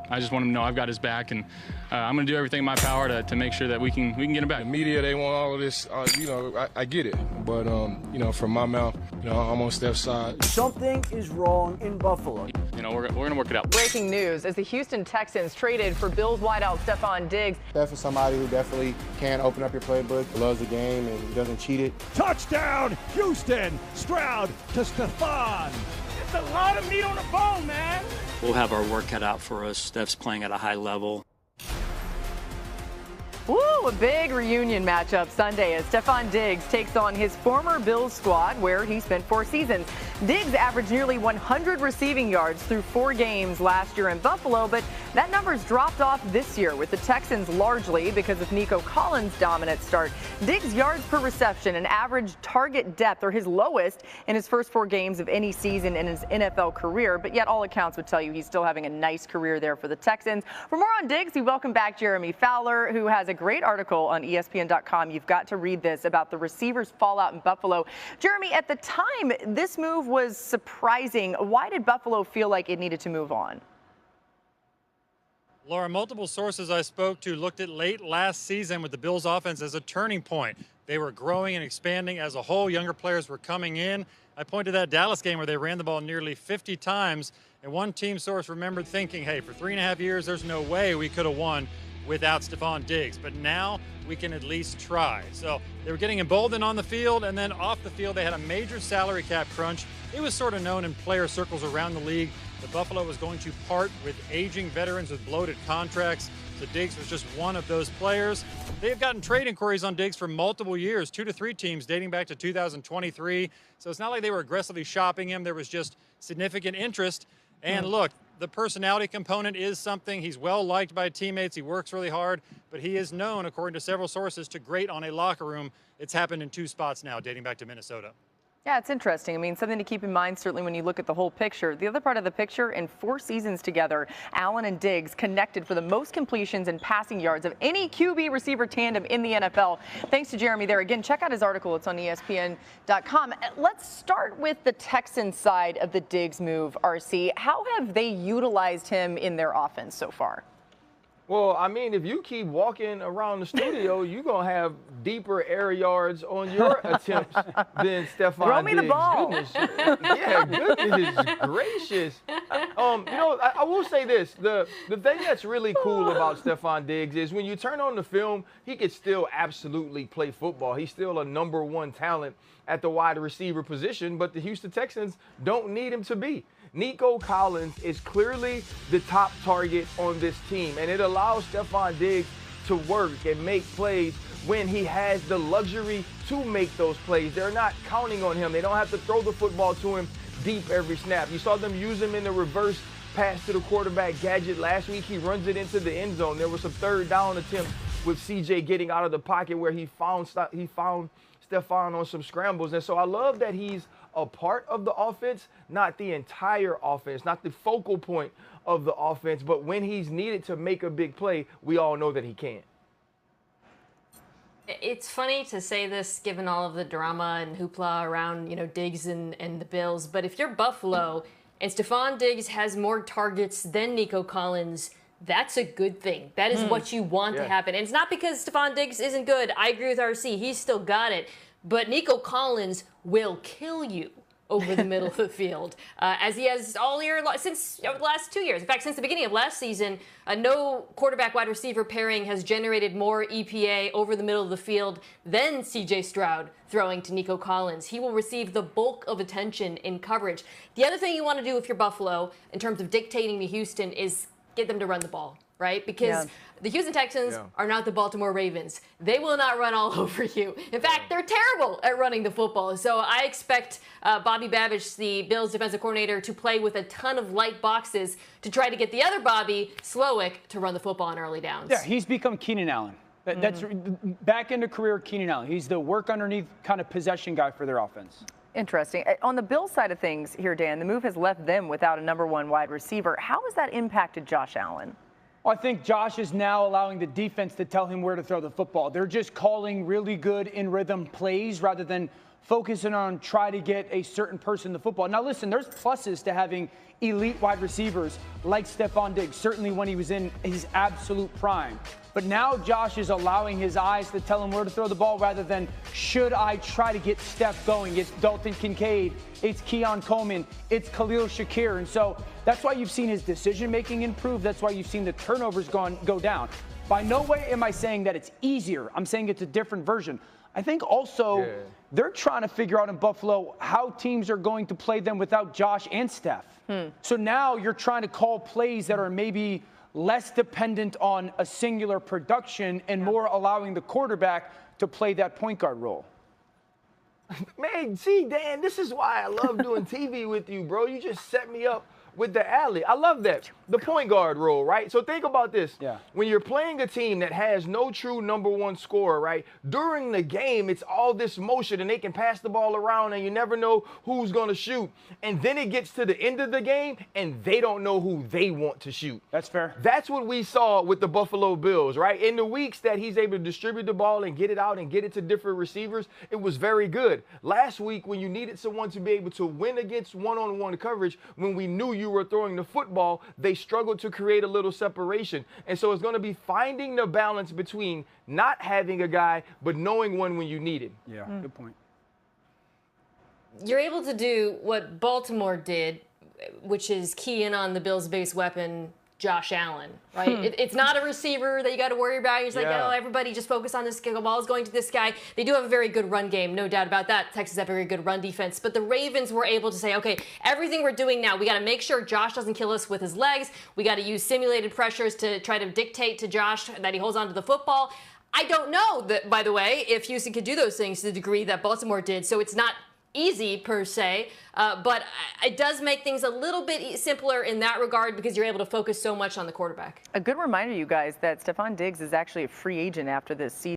I just want him to know I've got his back, and I'm going to do everything in my power to make sure that we can get him back. The media, they want all of this. I get it, but from my mouth, I'm on Steph's side. Something is wrong in Buffalo. We're going to work it out. Breaking news as the Houston Texans traded for Bills wideout Stephon Diggs. Steph is somebody who definitely can open up your playbook, loves the game, and doesn't cheat it. Touchdown, Houston! Stroud to Stephon. It's a lot of meat on the bone, man. We'll have our work cut out for us. Steph's playing at a high level. Woo, a big reunion matchup Sunday as Stephon Diggs takes on his former Bills squad where he spent 4 seasons. Diggs averaged nearly 100 receiving yards through 4 games last year in Buffalo, but that number's dropped off this year with the Texans largely because of Nico Collins' dominant start. Diggs' yards per reception and average target depth are his lowest in his first 4 games of any season in his NFL career, but yet all accounts would tell you he's still having a nice career there for the Texans. For more on Diggs, we welcome back Jeremy Fowler, who has a great article on ESPN.com. You've got to read this about the receivers' fallout in Buffalo. Jeremy, at the time, this move was surprising. Why did Buffalo feel like it needed to move on? Laura, multiple sources I spoke to looked at late last season with the Bills offense as a turning point. They were growing and expanding as a whole. Younger players were coming in. I point to that Dallas game where they ran the ball nearly 50 times, and one team source remembered thinking, hey, for 3.5 years, there's no way we could have won without Stephon Diggs, but now we can at least try. So they were getting emboldened on the field, and then off the field they had a major salary cap crunch. It was sort of known in player circles around the league that Buffalo was going to part with aging veterans with bloated contracts. So Diggs was just one of those players. They've gotten trade inquiries on Diggs for multiple years, 2 to 3 teams dating back to 2023. So it's not like they were aggressively shopping him. There was just significant interest. And look, the personality component is something. He's well liked by teammates. He works really hard, but he is known, according to several sources, to grate on a locker room. It's happened in 2 spots now, dating back to Minnesota. Yeah, it's interesting. I mean, something to keep in mind, certainly when you look at the whole picture. The other part of the picture, in 4 seasons together, Allen and Diggs connected for the most completions and passing yards of any QB receiver tandem in the NFL. Thanks to Jeremy there. Again, check out his article. It's on ESPN.com. Let's start with the Texans side of the Diggs move, RC. How have they utilized him in their offense so far? Well, I mean, if you keep walking around the studio, you're going to have deeper air yards on your attempts than Stephon Diggs. Throw me the ball. Goodness gracious. I will say this. The thing that's really cool about Stephon Diggs is when you turn on the film, he could still absolutely play football. He's still a #1 talent at the wide receiver position, but the Houston Texans don't need him to be. Nico Collins is clearly the top target on this team, and it allows Stephon Diggs to work and make plays when he has the luxury to make those plays. They're not counting on him. They don't have to throw the football to him deep every snap. You saw them use him in the reverse pass to the quarterback gadget last week. He runs it into the end zone. There was some 3rd down attempts with CJ getting out of the pocket where he found Stephon on some scrambles. And so I love that he's a part of the offense, not the entire offense, not the focal point of the offense, but when he's needed to make a big play, we all know that he can. It's funny to say this given all of the drama and hoopla around, Diggs and the Bills, but if you're Buffalo and Stephon Diggs has more targets than Nico Collins, that's a good thing. That is what you want to happen. And it's not because Stephon Diggs isn't good. I agree with RC. He's still got it. But Nico Collins will kill you over the middle of the field, as he has all year since the last 2 years. In fact, since the beginning of last season, no quarterback-wide receiver pairing has generated more EPA over the middle of the field than C.J. Stroud throwing to Nico Collins. He will receive the bulk of attention in coverage. The other thing you want to do if you're Buffalo, in terms of dictating to Houston, is get them to run the ball, right? Because the Houston Texans are not the Baltimore Ravens. They will not run all over you. In fact, they're terrible at running the football. So I expect Bobby Babich, the Bills defensive coordinator, to play with a ton of light boxes to try to get the other Bobby, Slowick, to run the football on early downs. Yeah, he's become Keenan Allen. That's back into career Keenan Allen. He's the work underneath kind of possession guy for their offense. Interesting. On the Bills side of things here, Dan, the move has left them without a #1 wide receiver. How has that impacted Josh Allen? Well, I think Josh is now allowing the defense to tell him where to throw the football. They're just calling really good in rhythm plays rather than focusing on try to get a certain person the football. Now, listen, there's pluses to having elite wide receivers like Stefon Diggs, certainly when he was in his absolute prime. But now Josh is allowing his eyes to tell him where to throw the ball rather than should I try to get Steph going. It's Dalton Kincaid, it's Keon Coleman, it's Khalil Shakir. And so that's why you've seen his decision-making improve. That's why you've seen the turnovers go down. By no way am I saying that it's easier. I'm saying it's a different version. I think also they're trying to figure out in Buffalo how teams are going to play them without Josh and Steph. So now you're trying to call plays that are maybe less dependent on a singular production and more allowing the quarterback to play that point guard role. Man, see, Dan, this is why I love doing TV with you, bro. You just set me up with the alley. I love that. The point guard role, right? So think about this. When you're playing a team that has no true number one scorer, right? During the game, it's all this motion and they can pass the ball around and you never know who's going to shoot. And then it gets to the end of the game and they don't know who they want to shoot. That's fair. That's what we saw with the Buffalo Bills, right? In the weeks that he's able to distribute the ball and get it out and get it to different receivers, it was very good. Last week, when you needed someone to be able to win against one-on-one coverage, when we knew you were throwing the football, they struggled to create a little separation. And so it's going to be finding the balance between not having a guy, but knowing when you need it. Yeah, good point. You're able to do what Baltimore did, which is key in on the Bills' biggest weapon, Josh Allen, right? It's not a receiver that you got to worry about. You're just like, oh, everybody just focus on this guy. The ball's going to this guy. They do have a very good run game, no doubt about that. Texas have a very good run defense. But the Ravens were able to say, okay, everything we're doing now, we got to make sure Josh doesn't kill us with his legs. We got to use simulated pressures to try to dictate to Josh that he holds onto the football. I don't know that, by the way, if Houston could do those things to the degree that Baltimore did. So it's not easy per se, but it does make things a little bit simpler in that regard because you're able to focus so much on the quarterback. A good reminder, you guys, that Stefon Diggs is actually a free agent after this season.